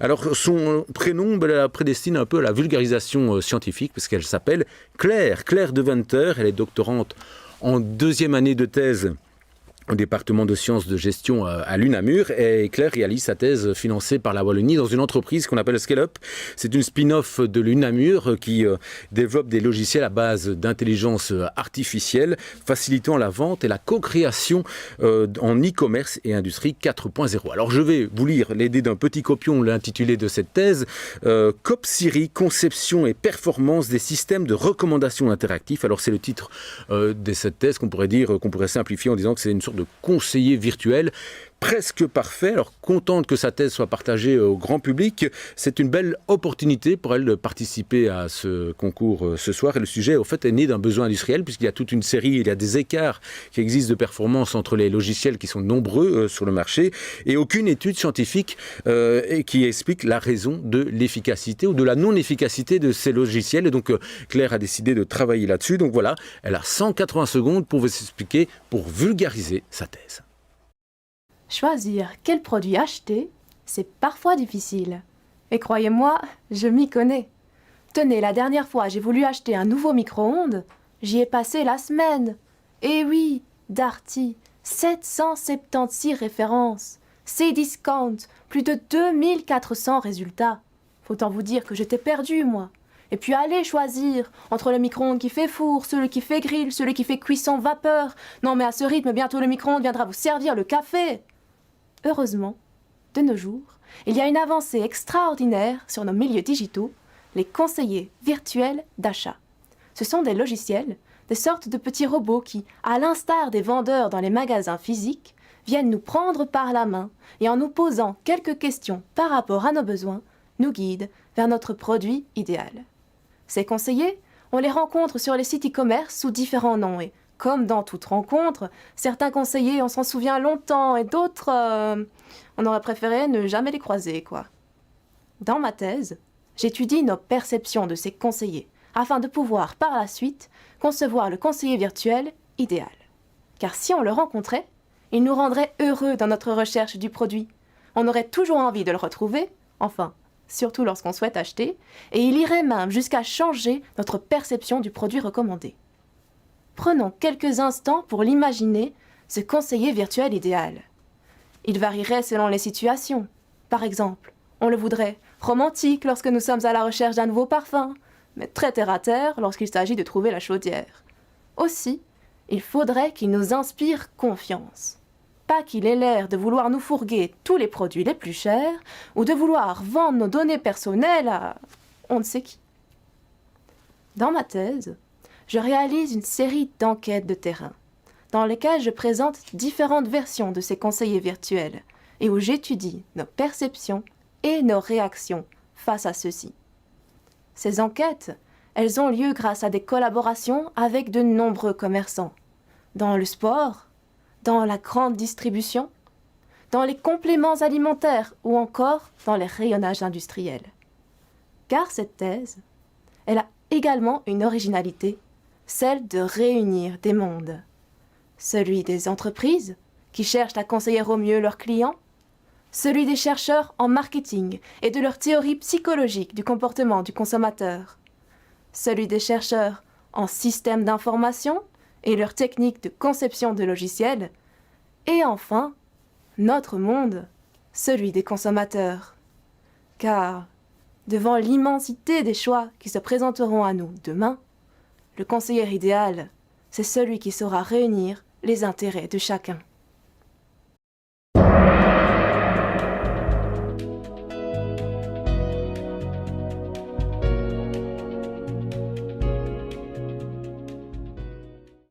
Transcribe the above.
Alors son prénom la prédestine un peu à la vulgarisation scientifique, parce qu'elle s'appelle Claire Deventer. Elle est doctorante en 2e année de thèse au département de sciences de gestion à l'UNAMUR, et Claire réalise sa thèse financée par la Wallonie dans une entreprise qu'on appelle Scale-Up. C'est une spin-off de l'UNAMUR qui développe des logiciels à base d'intelligence artificielle, facilitant la vente et la co-création en e-commerce et industrie 4.0. Alors je vais vous lire l'idée d'un petit copion, l'intitulé de cette thèse, CopSiri, conception et performance des systèmes de recommandation interactifs. Alors c'est le titre de cette thèse qu'on pourrait simplifier en disant que c'est une sorte de conseiller virtuel presque parfait. Alors, contente que sa thèse soit partagée au grand public, c'est une belle opportunité pour elle de participer à ce concours ce soir. Et le sujet, au fait, est né d'un besoin industriel, puisqu'il y a toute une série, il y a des écarts qui existent de performance entre les logiciels qui sont nombreux sur le marché, et aucune étude scientifique qui explique la raison de l'efficacité ou de la non-efficacité de ces logiciels. Et donc, Claire a décidé de travailler là-dessus. Donc voilà, elle a 180 secondes pour vous expliquer, pour vulgariser sa thèse. Choisir quel produit acheter, c'est parfois difficile. Et croyez-moi, je m'y connais. Tenez, la dernière fois, j'ai voulu acheter un nouveau micro-ondes, j'y ai passé la semaine. Et oui, Darty, 776 références, Cdiscount, plus de 2400 résultats. Faut en vous dire que j'étais perdue, moi. Et puis allez choisir entre le micro-ondes qui fait four, celui qui fait grill, celui qui fait cuisson vapeur. Non mais à ce rythme, bientôt le micro-ondes viendra vous servir le café. Heureusement, de nos jours, il y a une avancée extraordinaire sur nos milieux digitaux, les conseillers virtuels d'achat. Ce sont des logiciels, des sortes de petits robots qui, à l'instar des vendeurs dans les magasins physiques, viennent nous prendre par la main et en nous posant quelques questions par rapport à nos besoins, nous guident vers notre produit idéal. Ces conseillers, on les rencontre sur les sites e-commerce sous différents noms et, comme dans toute rencontre, certains conseillers, on s'en souvient longtemps et d'autres, on aurait préféré ne jamais les croiser, quoi. Dans ma thèse, j'étudie nos perceptions de ces conseillers afin de pouvoir, par la suite, concevoir le conseiller virtuel idéal. Car si on le rencontrait, il nous rendrait heureux dans notre recherche du produit. On aurait toujours envie de le retrouver, enfin, surtout lorsqu'on souhaite acheter, et il irait même jusqu'à changer notre perception du produit recommandé. Prenons quelques instants pour l'imaginer, ce conseiller virtuel idéal. Il varierait selon les situations. Par exemple, on le voudrait romantique lorsque nous sommes à la recherche d'un nouveau parfum, mais très terre-à-terre lorsqu'il s'agit de trouver la chaudière. Aussi, il faudrait qu'il nous inspire confiance. Pas qu'il ait l'air de vouloir nous fourguer tous les produits les plus chers ou de vouloir vendre nos données personnelles à on ne sait qui. Dans ma thèse, je réalise une série d'enquêtes de terrain, dans lesquelles je présente différentes versions de ces conseillers virtuels et où j'étudie nos perceptions et nos réactions face à ceux-ci. Ces enquêtes, elles ont lieu grâce à des collaborations avec de nombreux commerçants, dans le sport, dans la grande distribution, dans les compléments alimentaires ou encore dans les rayonnages industriels. Car cette thèse, elle a également une originalité, celle de réunir des mondes. Celui des entreprises, qui cherchent à conseiller au mieux leurs clients, celui des chercheurs en marketing et de leur théorie psychologique du comportement du consommateur, celui des chercheurs en système d'information et leurs techniques de conception de logiciels, et enfin, notre monde, celui des consommateurs. Car, devant l'immensité des choix qui se présenteront à nous demain, le conseiller idéal, c'est celui qui saura réunir les intérêts de chacun.